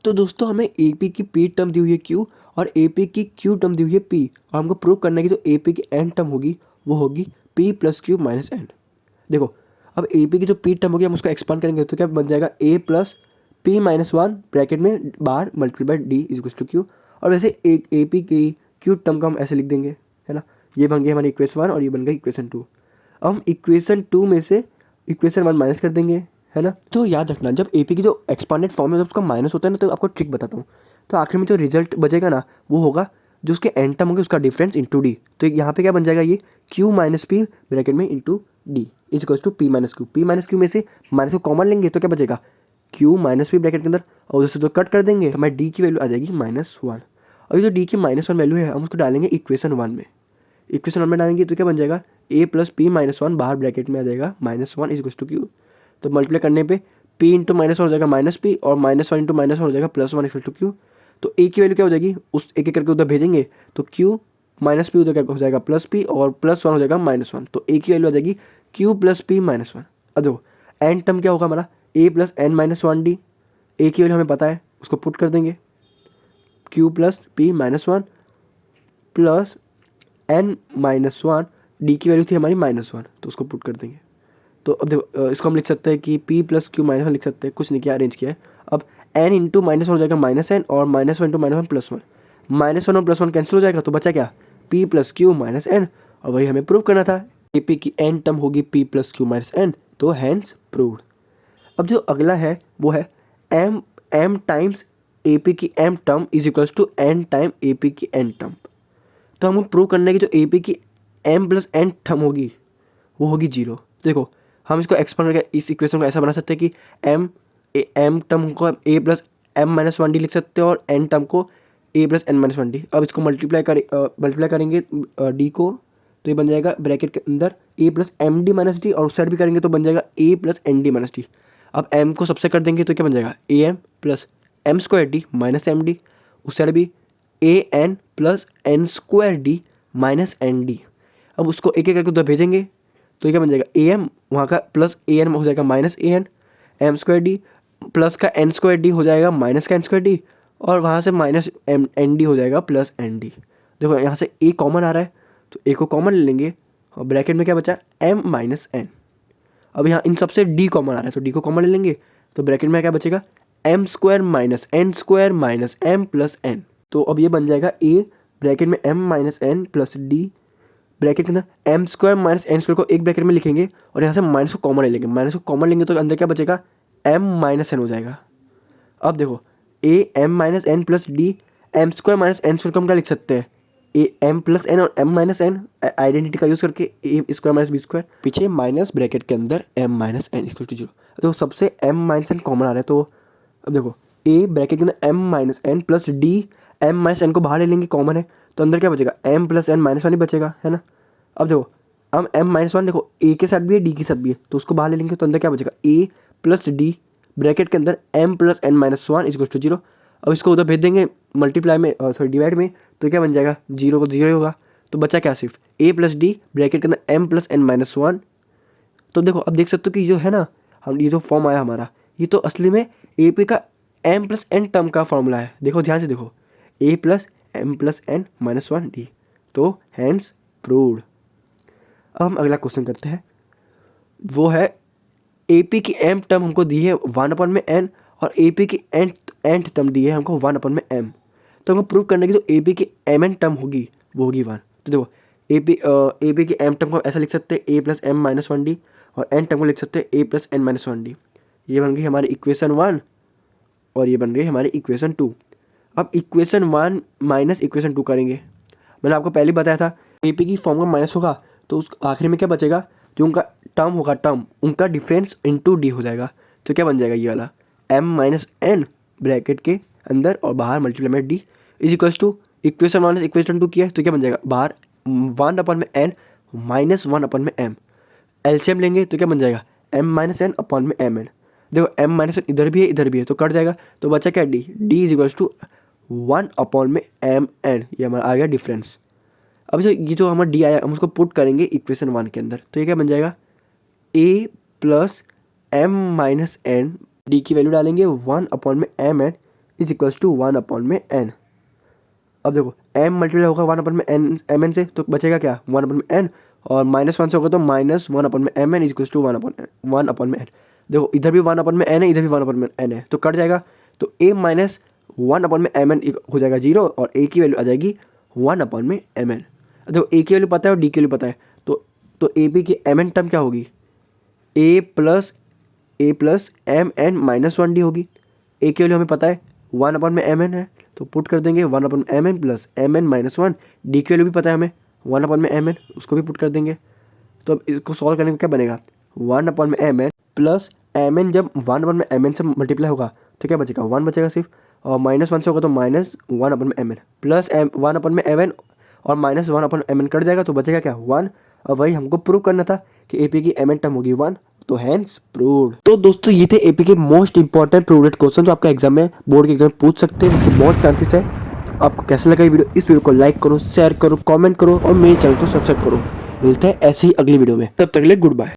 तो दोस्तों हमें ए पी की पी टर्म दी हुई है क्यू और ए पी की क्यू टर्म दी हुई है पी, और हमको प्रूव करना है कि जो ए पी की एन टर्म होगी वो होगी p plus q minus n. देखो अब ए पी की जो पी टर्म होगी हम उसको एक्सपांड करेंगे तो क्या बन जाएगा A plus P minus one bracket में बार multiply D is equal to Q. और वैसे एक ए पी की क्यू टर्म को हम ऐसे लिख देंगे, है ना। ये बन गई हमारी इक्वेशन वन और ये बन गई इक्वेशन टू। अब हम इक्वेशन टू में से इक्वेशन वन माइनस कर देंगे, है ना। तो याद रखना जब ए पी की जो एक्सपांडेड फॉर्म है जब उसका माइनस होता है ना, तो आपको ट्रिक बताता हूँ। तो आखिर में जो रिजल्ट बचेगा ना वो होगा जो उसके एन टर्म होंगे उसका डिफरेंस इंटू डी। तो यहाँ पे क्या बन जाएगा, ये क्यू माइनस पी ब्रैकेट में into d is equal to p minus q. P minus q में से माइनस को कॉमन लेंगे तो क्या बचेगा, क्यू माइनस पी ब्रैकेट के अंदर, और उससे जो कट कर देंगे तो हमारी डी की वैल्यू आ जाएगी -1। अभी जो डी की -1 वैल्यू है हम उसको डालेंगे इक्वेशन वन में। इक्वेशन वन में डालेंगे तो क्या बन जाएगा, A plus P minus one बाहर ब्रैकेट में आ जाएगा -1 इज इक्वल टू क्यू। तो मल्टीप्लाई करने पे पी इंटू माइनस वन हो जाएगा माइनस पी और -1 इंटू -1 हो जाएगा +1 इक्वल टू क्यू। तो ए की वैल्यू क्या हो जाएगी, उस एक एक करके उधर भेजेंगे तो क्यू माइनस पी उधर क्या हो जाएगा प्लस पी और +1 हो जाएगा -1। तो ए की वैल्यू आ जाएगी क्यू प्लस पी -1। अब देखो एन टर्म क्या होगा हमारा, A plus N minus one D. A की वैल्यू हमें पता है उसको पुट कर देंगे, Q plus P -1 plus N -1, D की वैल्यू थी हमारी -1 तो उसको पुट कर देंगे। तो अब देखो इसको हम लिख सकते हैं कि p प्लस क्यू -1 लिख सकते हैं, कुछ नहीं किया अरेंज किया है। अब n इंटू -1 हो जाएगा -n और -1 इंटू -1 +1, -1 और +1 कैंसिल हो जाएगा तो बचा क्या, p plus q minus n. और वही हमें प्रूव करना था, ए पी की n टर्म होगी p plus q minus n, तो हैंस प्रूव्ड। अब जो अगला है वो है m टाइम्स ए पी की m term is equals to n time A P की n टर्म। तो हमको प्रूव करना है कि जो ए पी की m प्लस n टर्म होगी वो होगी 0। देखो हम इसको एक्सपांड करके इस इक्वेशन को ऐसा बना सकते हैं कि एम टर्म को A plus M minus one D लिख सकते हैं और एन टर्म को A plus N minus one D. अब इसको मल्टीप्लाई करेंगे डी को तो ये बन जाएगा ब्रैकेट के अंदर A plus M D minus D, और उस साइड भी करेंगे तो बन जाएगा A plus N D minus D. अब एम को सबसे कर देंगे तो क्या बन जाएगा, A M plus M square D minus M D, उस साइड भी A N plus N square D minus N D. अब उसको एक एक करके उधर भेजेंगे तो क्या बन जाएगा, ए एम वहाँ का प्लस ए एन हो जाएगा minus A N, M square D plus का एन स्क्वायर डी हो जाएगा माइनस का एन स्क्वायर डी, और वहाँ से माइनस एम एन डी हो जाएगा प्लस एन डी। देखो यहाँ से ए कॉमन आ रहा है तो ए को कॉमन ले लेंगे और ब्रैकेट में क्या बचा, एम माइनस एन। अब यहाँ इन सबसे डी कॉमन आ रहा है तो डी को कॉमन ले लेंगे तो ब्रैकेट में क्या बचेगा, m square minus n square minus m plus n. तो अब ये बन जाएगा ए ब्रैकेट में m minus n plus d, bracket के अंदर m square minus n square को एक ब्रैकेट में लिखेंगे और यहाँ से माइनस को कॉमन ले लेंगे। माइनस को कॉमन लेंगे तो अंदर क्या बचेगा, एम माइनस एन हो जाएगा। अब देखो a m minus n plus d, m square minus n square को हम क्या लिख सकते हैं, ए एम प्लस एन और एम माइनस एन आइडेंटिटी का यूज़ करके a square minus b square, पीछे माइनस ब्रैकेट के अंदर m minus n equal to 0। तो सबसे एम माइनस एन कॉमन आ रहा है तो अब देखो ए ब्रैकेट के अंदर m minus n plus d, M minus N को बाहर ले लेंगे कॉमन है तो अंदर क्या बचेगा, M plus N minus one ही बचेगा, है ना। अब देखो हम एम माइनस वन देखो ए के साथ भी है डी के साथ भी है तो उसको बाहर ले लेंगे तो अंदर क्या बचेगा, ए प्लस डी ब्रैकेट के अंदर m plus N minus one is to 0। अब इसको उधर भेज देंगे मल्टीप्लाई में सॉरी डिवाइड में तो क्या बन जाएगा, 0 को 0 होगा तो बचा क्या, सिर्फ ए प्लस डी ब्रैकेट के अंदर m plus N minus one. तो देखो अब देख सकते हो कि जो है ना हम ये जो फॉर्म आया हमारा ये तो असली में ए पी का एम प्लस एन टर्म का फॉर्मूला है। देखो ध्यान से देखो, A plus M plus N minus one D, तो हैंस प्रूव्ड। अब हम अगला क्वेश्चन करते हैं, वो है ए पी की एम टर्म हमको दी है 1 में एन और ए पी की एंथ टर्म दी है हमको 1 में एम। तो हमको प्रूव करने की जो ए पी की एम एन टर्म होगी वो होगी 1। तो देखो ए पी की एम टर्म को ऐसा लिख सकते हैं A plus M minus one D और एन टर्म को लिख सकते हैं A plus N minus one D. ये बन गई हमारी इक्वेशन 1 और ये बन गई हमारी इक्वेशन 2। अब इक्वेशन 1 माइनस इक्वेशन 2 करेंगे। मैंने आपको पहले बताया था ए पी की फॉर्म का माइनस होगा तो उस आखिर में क्या बचेगा, जो उनका टर्म होगा टर्म उनका डिफरेंस इंटू डी हो जाएगा। तो क्या बन जाएगा ये वाला, एम माइनस एन ब्रैकेट के अंदर और बाहर मल्टीप्लाई में d is equals to equation 1 minus equation 2 किया है तो क्या बन जाएगा, बाहर 1 में एन माइनस 1 में एम, एलसीएम लेंगे तो क्या बन जाएगा, एम माइनस एन अपॉन में एम एन। देखो एम माइनस एन इधर भी है तो कट जाएगा तो बचा क्या, d, d is equals to 1 में एम एन, ये हमारा आ गया डिफरेंस। अब जो ये जो हमारा डी आया हम उसको पुट करेंगे इक्वेशन 1 के अंदर तो ये क्या बन जाएगा, A plus M minus N, D की वैल्यू डालेंगे 1 में M N is equals to 1/n। अब देखो m मल्टीप्लाई होगा 1/n mn से, तो बचेगा क्या 1/n, और -1 से होगा तो -1/mn is equals to 1/n। देखो इधर भी 1/n है, इधर भी 1/n है, तो कट जाएगा। तो a माइनस 1/mn हो जाएगा 0, और a की वैल्यू आ जाएगी 1/mn। देखो a की वैल्यू पता है और d की वैल्यू पता है, तो ए पी की mn टर्म क्या होगी, a प्लस mn-1d होगी। a की वैल्यू हमें पता है 1/mn है, तो पुट कर देंगे 1/mn प्लस mn-1। डी की वैल्यू भी पता है हमें 1/mn, उसको भी पुट कर देंगे। तो अब इसको सॉल्व करने में क्या बनेगा, 1/mn प्लस mn, जब 1/mn से मल्टीप्लाई होगा तो क्या बचेगा 1 बचेगा सिर्फ, और -1 से होगा तो -1/mn प्लस 1/mn, और -1/mn कट जाएगा तो बचेगा क्या 1। और वही हमको प्रूव करना था कि एपी की mn टर्म होगी 1, तो हैंस प्रूव्ड। तो दोस्तों ये थे एपी के मोस्ट इंपॉर्टेंट प्रूव्ड क्वेश्चन जो आपका एग्जाम में, बोर्ड के एग्जाम में पूछ सकते हैं, इसके बहुत चांसेस है। तो आपको कैसा लगा ये वीडियो, इस वीडियो को लाइक करो, शेयर करो, कमेंट करो, और मेरे चैनल को सब्सक्राइब करो। मिलते हैं ऐसे ही अगली वीडियो में, तब तक के लिए गुड बाय।